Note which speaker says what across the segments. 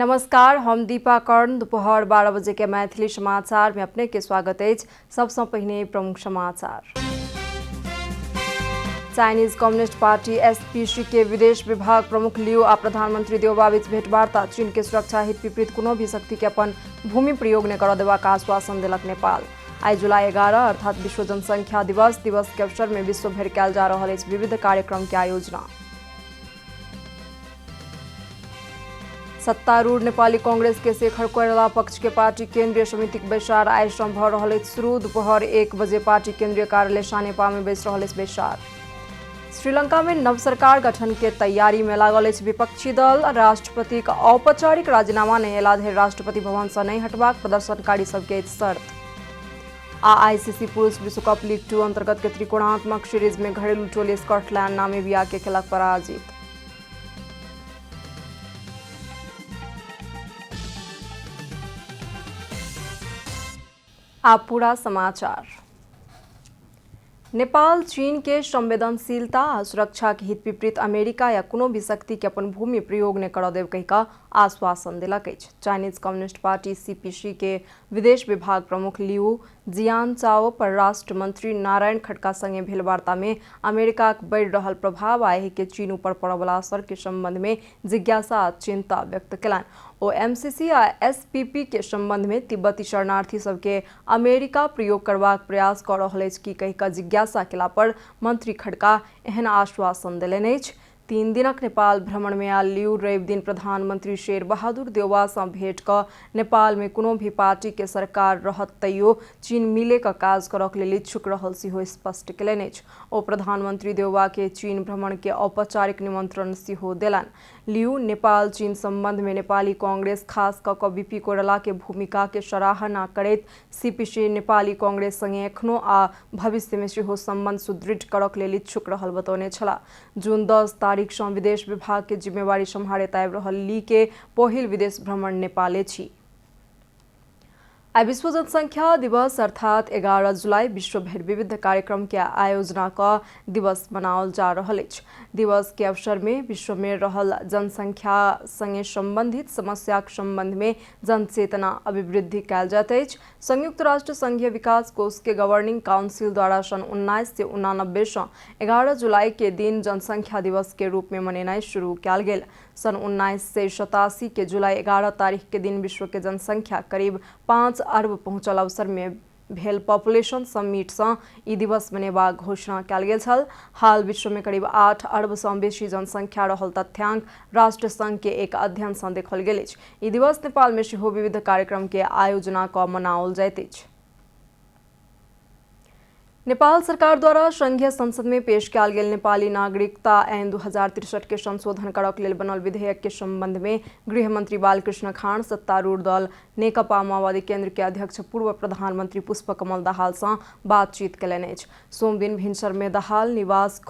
Speaker 1: नमस्कार, हम दीपा कर्ण। दोपहर 12 बजे के मैथिली समाचार में अपने के स्वागत है। सबसे पहले प्रमुख समाचार। चाइनीज कम्युनिस्ट पार्टी एसपीसी के विदेश विभाग प्रमुख लियू आ प्रधानमंत्री देउबा बीच भेंटवार्ता। चीन के सुरक्षा हित विपरीत कोनो भी शक्ति के अपन भूमि प्रयोग नहीं कर देबाक आश्वासन दिलक नेपाल। आई जुलाई 11 अर्थात विश्व जनसंख्या दिवस के अवसर में विश्व भर कयल जा रहल अछि विविध कार्यक्रम के आयोजना। सत्तारूढ़ नेपाली कांग्रेस के शेखर कोइराला पक्ष के पार्टी केंद्रीय समिति के बैसार आई श्रम भ रहल अछि शुरू। दोपहर 1 बजे पार्टी केंद्रीय कार्यालय सानेपा में बैस रहल अछि बैसार। श्रीलंका में नव सरकार गठन के तैयारी में लागल अछि विपक्षी दल। राष्ट्रपति का औपचारिक राजीनामा नहीं अयला धरि राष्ट्रपति भवन से नहीं हटबाक प्रदर्शनकारी सबके शर्त। आईसीसी पुरुष विश्व कप लीग 2 अंतर्गत के त्रिकोणात्मक सीरीज में घरेलू टोली स्कॉटलैंड नामीबिया के खिलाफ पराजित। आप पूरा समाचार। नेपाल चीन के संवेदनशीलता आ सुरक्षा के हित विपरीत अमेरिका या कोनो भी शक्ति के अपन भूमि प्रयोग नहीं कर देब कहिका आश्वासन दिलक अछि। चाइनीज कम्युनिस्ट पार्टी सीपीसी के विदेश विभाग प्रमुख लियू जियानचाओ परराष्ट्र मंत्री नारायण खड़का संगे भेल वार्ता में अमेरिका के बढ़ रहल प्रभाव आ एहि के चीन ऊपर पड़य वाला असर के संबंध में जिज्ञासा आ चिंता व्यक्त कयलनि। ओ एमसीसी आ एसपीपी के संबंध में तिब्बती शरणार्थी सबके अमेरिका प्रयोग करबाक प्रयास कर रहल अछि की कहि कऽ जिज्ञासा केला पर मंत्री खड़का एहन आश्वासन देलनि अछि। 3 दिनक नेपाल भ्रमण में आयल लियू रवि दिन प्रधानमंत्री शेर बहादुर देउबा सँ भेंट कऽ नेपाल में कोनो भी पार्टी के सरकार रहत तैयो चीन मिले का काज करक लेल इच्छुक रहल सेहो स्पष्ट केलनि अछि। ओ प्रधानमंत्री देउबा के चीन भ्रमण के औपचारिक निमंत्रण सेहो देलनि। लियू नेपाल चीन संबंध में नेपाली कांग्रेस खास कऽ बीपी कोइराला के भूमिका के सराहना करैत सीपीसी नेपाली कांग्रेस संगे एखनो आ भविष्य में सेहो संबंध सुदृढ़ करक लेल इच्छुक रहल बतौने छलाह। जून 10 तारीख सँ विदेश विभाग के जिम्मेवारी सम्हारैत आबि रहल ली के पहिल विदेश भ्रमण नेपाल अछि। आई विश्व जनसंख्या दिवस अर्थात 11 जुलाई विश्व भर विविध कार्यक्रम के आयोजना का दिवस मनाओल जा रहल अछि। दिवस के अवसर में विश्व में रहल जनसंख्या संगे संबंधित समस्या के संबंध में जनचेतना अभिवृद्धि कयल जाइत अछि। संयुक्त राष्ट्र संघीय विकास कोष के गवर्निंग काउंसिल द्वारा सन 1989 से 11 जुलाई के दिन जनसंख्या दिवस के रूप में मनेनाई शुरू कयल गेल। सन 1987 के जुलाई 11 तारीख के दिन विश्व के जनसंख्या करीब 5 अरब पहुंचल अवसर में भेल पॉपुलेशन समिट सँ ई दिवस मनेबाक घोषणा कयल गेल छल। हाल विश्व में करीब 8 अरब सँ बेसी जनसंख्या रहल तथ्यांक राष्ट्र संघ के एक अध्ययन सँ देखल गेल अछि। ई दिवस नेपाल में सेहो विविध कार्यक्रम के आयोजना कऽ मनाओल जाइत अछि। नेपाल सरकार द्वारा संघीय संसद में पेश कयल गेल नेपाली नागरिकता ऐन 2063 के संशोधन करक लेल बनल विधेयक के संबंध में गृह मंत्री बालकृष्ण खाँड सत्तारूढ़ दल नेकपा माओवादी केंद्र के अध्यक्ष पूर्व प्रधानमंत्री पुष्पकमल दाहाल सँ बातचीत कयलनि अछि। सोम दिन भिनसर में दाहाल निवास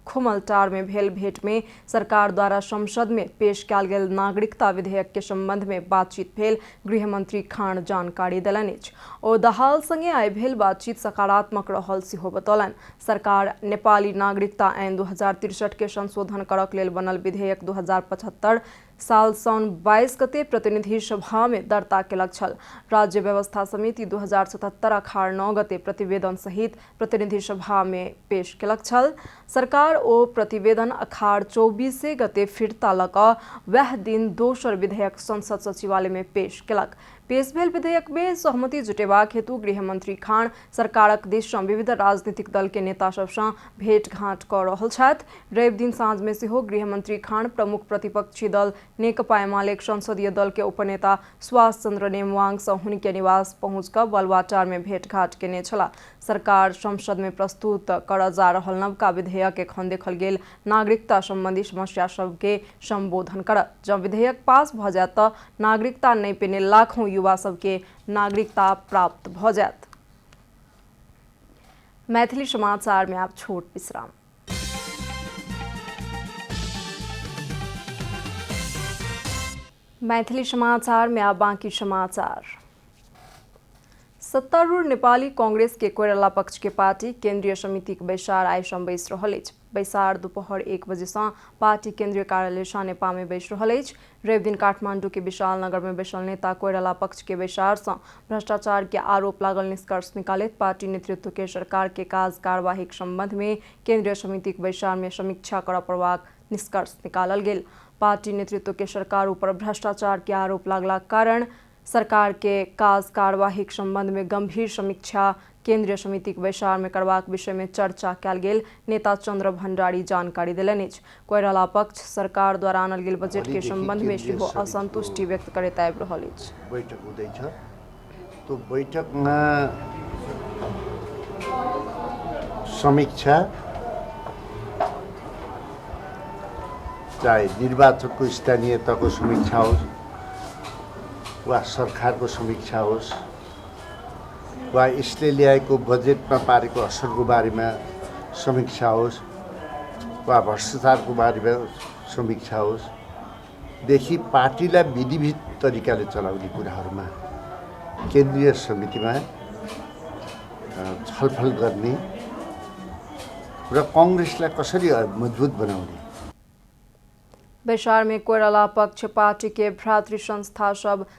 Speaker 1: खुमलटार में भेल भेंट में सरकार द्वारा संसद में पेश कयल गेल नागरिकता विधेयक के संबंध में बातचीत भेल गृह मंत्री खाँड जानकारी देलनि अछि। ओ दाहाल संगे आइ भेल बातचीत सकारात्मक रहल सेहो बतौलनि। सरकार नेपाली नागरिकता ऐन 2063 के संशोधन करक लेल बनल विधेयक 2075 साल साउन 22 गते प्रतिनिधि सभा में दर्ता केलक छल। राज्य व्यवस्था समिति 2077 अखाड़ 9 गते प्रतिवेदन सहित प्रतिनिधि सभा में पेश केलक छल। सरकार ओ प्रतिवेदन अखाड़ 24 गते फिरता लऽ कऽ वह दिन दोसर विधेयक संसद सचिवालय में पेश केलक। पेश भेल विधेयक में सहमति जुटेबाक हेतु गृह मंत्री खाँड सरकारक दिस सँ विविध राजनीतिक दल के नेता सब सँ भेंटघाट कऽ रहल छथि। रवि दिन साँझ में सेहो गृह मंत्री खाँड प्रमुख प्रतिपक्षी दल नेकपा एमालेक संसदीय दल के उपनेता सुभाष चंद्र नेमवांग सँ हुनके निवास पहुंच कऽ बलवाटार में भेंटघाट केने छलाह। सरकार संसद में प्रस्तुत करऽ जा रहल नवका विधेयक एखन देखल गेल नागरिकता संबंधी समस्या सब के संबोधन करत। जब विधेयक पास भऽ जायत तऽ नागरिकता नहि पेने लाखों युवा सबके नागरिकता प्राप्त भऽ जायत। मैथिली समाचार में आप छोट विश्राम। मैथिली समाचार में आप बाकी समाचार। सत्तारूढ़ नेपाली कांग्रेस के कोइराला पक्ष के पार्टी केंद्रीय समिति के बैसार आइसम बैस रहल अछि। बैसार दोपहर 1 बजे से पार्टी केंद्रीय कार्यालय सानेपा में बैस रहल अछि। रवि दिन काठमांडू के विशाल नगर में बैसल नेता कोइराला पक्ष के बैसार से भ्रष्टाचार के आरोप लागल निष्कर्ष निकालत पार्टी नेतृत्व के सरकार के काज कार्यवाही के संबंध में केंद्रीय समिति के बैसार में समीक्षा कर पड़बाक निष्कर्ष निकालल गेल। पार्टी नेतृत्व के सरकार ऊपर भ्रष्टाचार के आरोप लागला कारण सरकार के काज कार्यवाही के संबंध में गंभीर समीक्षा केंद्रीय समिति के बैसार में करबाक विषय में चर्चा कयल गेल। नेता चंद्र भंडारी जानकारी देलनि अछि। कोइराला पक्ष सरकार द्वारा आनल गेल बजट के संबंध में सेहो असंतुष्टि व्यक्त करैत आबि रहल अछि।
Speaker 2: बैठक हुँदैछ तो बैठकमा समीक्षा चाहे निर्वाचनको स्थानीय तहको समीक्षा होस् वा सरकारको समीक्षा होस् वा यसले ल्याएको बजेटमा पारेको असरको बारेमा समीक्षा होस् वा भ्रष्टाचारको बारेमा समीक्षा होस् देखि पार्टीलाई विधिविध तरिकाले चलाउने कुराहरूमा केन्द्रीय समितिमा छलफल गर्ने र कांग्रेसलाई कसरी मजबुत बनाउने।
Speaker 1: बैसार में कोइराला पक्ष पार्टी के भ्रातृ संस्था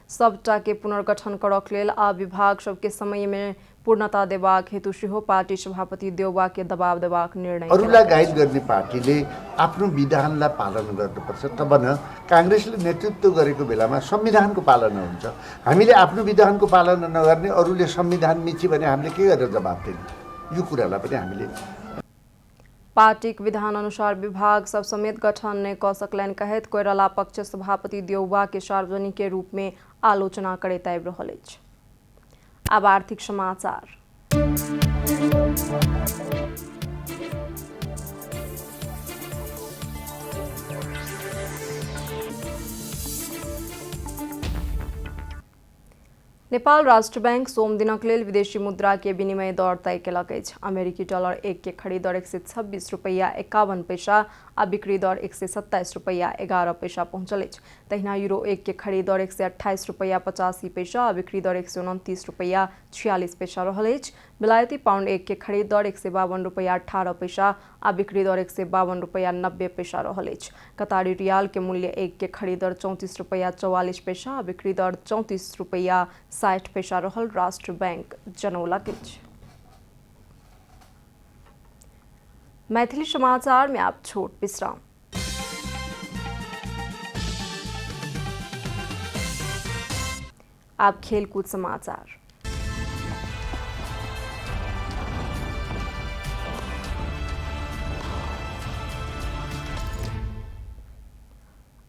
Speaker 1: सबटा के पुनर्गठन करक लेल आ विभाग सबके समय में पूर्णता देबाक हेतु सेहो पार्टी सभापति देउबा के दबाव देबाक निर्णय
Speaker 2: अरूलाई गाइड गर्ने पार्टीले आफ्नो विधानलाई पालन गर्नुपर्छ। तब न कांग्रेसले नेतृत्व गरेको बेलामा संविधानको पालना हुन्छ। हामीले आफ्नो विधानको पालना नगर्ने अरूले संविधान मिच्यो भने हामीले के गरेर जवाफ दिने, यो कुरालाई पनि हामीले
Speaker 1: पार्टी के विधान अनुसार विभाग सब समेत गठन नहीं क सकलनि कहत कोइराला पक्ष सभापति देउबा के सार्वजनिक के रूप में आलोचना करैत आबि रहल अछि। अब आर्थिक समाचार। नेपाल राष्ट्र बैंक सोम दिनक लेल विदेशी मुद्रा के विनिमय दर तय केलक अछि। अमेरिकी डॉलर 1 के खरीद दर 126 रुपैया 51 पैसा आ बिक्री दर 127 रुपैया 11 पैसा पहुंचल अछि। तहिना यूरो 1 के खरीद दर 128 रुपैया 85 पैसा आ बिक्री दर 129 रुपैया 46 पैसा रहल अछि। विलायती पाउंड 1 के खरीद दर 152 रुपैया 18 पैसा आ बिक्री दर 152 रुपैया 90 पैसा रहल अछि। कतारी रियाल के मूल्य 1 के खरीद दर 34 रुपैया 44 पैसा आ बिक्री दर 34 रुपैया 60 पैसा रहल राष्ट्र बैंक जनौलक अछि। मैथिली समाचार में आप छोट विश्राम। आप खेलकूद समाचार।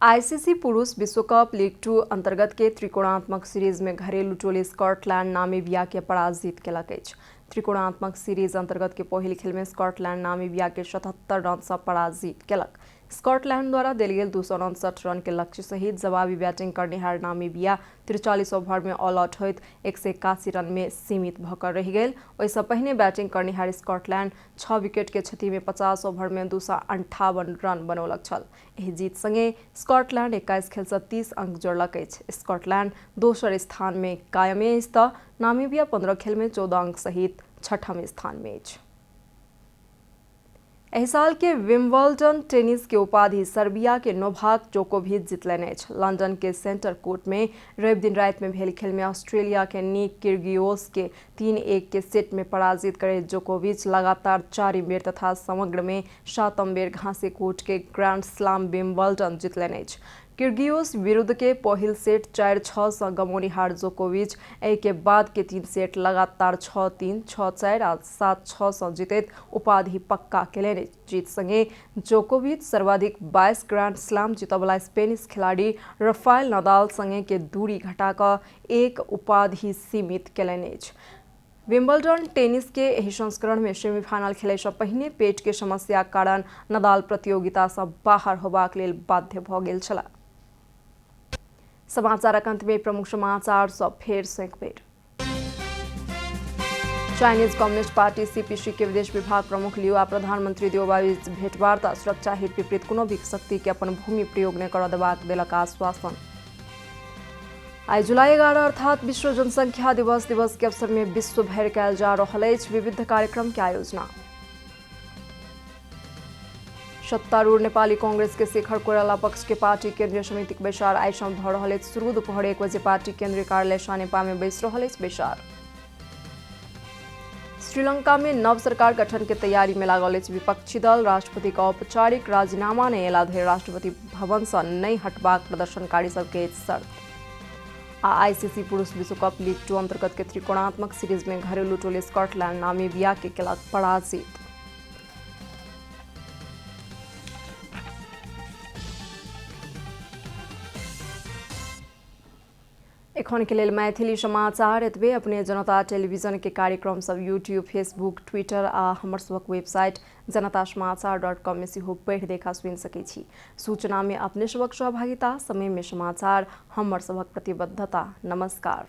Speaker 1: आईसीसी पुरुष विश्व कप लीग 2 अंतर्गत के त्रिकोणात्मक सीरीज में घरेलू टोली स्कॉटलैंड नामीबिया के पराजित केलक अछि। त्रिकोणात्मक सीरीज अंतर्गत के पहिल खेल में स्कॉटलैंड नामीबिया के 77 रन से पराजित केलक। स्कॉटलैंड द्वारा देल गेल 259 रन के लक्ष्य सहित जवाबी बैटिंग करनिहार नामीबिया 43 ओवर में ऑल आउट होइत 181 रन में सीमित भकर रहि गेल। ओहिसँ पहिने बैटिंग करनिहार स्कॉटलैंड 6 विकेट के क्षति में 50 ओवर में 258 रन बनौलक छल। एहि जीत संगे स्कॉटलैंड 21 खेल से 30 अंक जोड़लक अछि। स्कॉटलैंड दोसर स्थान में कायम अछि तऽ नामीबिया 15 खेल में 14 अंक सहित छठम स्थान में अछि। एहि साल के विम्बल्डन टेनिस के उपाधि सर्बिया के नोवाक जोकोविच जीतलनि अछि। लंदन के सेंटर कोर्ट में रवि दिन राति में भेल खेल में ऑस्ट्रेलिया के निक किर्गियोस के 3-1 के सेट में पराजित करे जोकोविच लगातार 4 बेर तथा समग्र में 7म बेर घासे कोर्ट के ग्रैंड स्लैम विम्बल्डन जीतलनि अछि। किर्गियोस विरुद्ध के पहिल सेट 4-6 से गमौनिहार जोकोविच एहि के बाद के 3 सेट लगातार 6-3, 6-4 आ 7-6 से जीतैत उपाधि पक्का केलनि। जीत संगे जोकोविच सर्वाधिक 22 ग्रैंड स्लैम जीतवला स्पेनिश खिलाड़ी राफेल नदाल संगे के दूरी घटाकऽ एक उपाधि सीमित केलनि अछि। विम्बल्डन टेनिस के एहि संस्करण में सेमीफाइनल खेलय से पहिने पेट के समस्या कारण नदाल प्रतियोगिता से बाहर होबाक लेल बाध्य भऽ गेल छलाह। समाचारक अंत में प्रमुख समाचार सब फेर से एक बेर। चाइनीज कम्युनिस्ट पार्टी सीपीसी के विदेश विभाग प्रमुख लियू आ प्रधानमंत्री देउबा बीच भेंटवार्ता सुरक्षा हित विपरीत कोनो भी शक्ति के अपन भूमि प्रयोग नहीं करऽ देबाक देलक आश्वासन। आज जुलाई 11 अर्थात विश्व जनसंख्या दिवस के अवसर में विश्व भर कयल जा रहल अछि विविध कार्यक्रम के आयोजना। सत्तारूढ़ नेपाली कांग्रेस के शेखर कोइराला पक्ष के पार्टी केंद्रीय समिति के बैसार आइ शाम भ रहल अछि शुरू। दोपहर 1 बजे पार्टी केंद्रीय कार्यालय सानेपा में बैस रहल अछि बैसार। श्रीलंका में नव सरकार गठन के तैयारी में लागल अछि विपक्षी दल। राष्ट्रपति का औपचारिक राजीनामा ने एला धरि राष्ट्रपति भवन से नहीं हटबाक प्रदर्शनकारी सबके शर्त। आईसीसी पुरुष विश्व कप लीग 2 अंतर्गत के त्रिकोणात्मक सीरीज में घरेलू टोली स्कॉटलैंड नामीबिया के केलक पराजित। एखन के लेल मैथिली समाचार एतबे। अपने जनता टेलीविजन के कार्यक्रम सब यूट्यूब, फेसबुक, ट्विटर आ हमर सबक वेबसाइट जनतासमाचार.com में सेहो पढ़ि देखा सुनि सकै छी। सूचना में अपने सबक सहभागिता, समय में समाचार, हमर सबक प्रतिबद्धता। नमस्कार।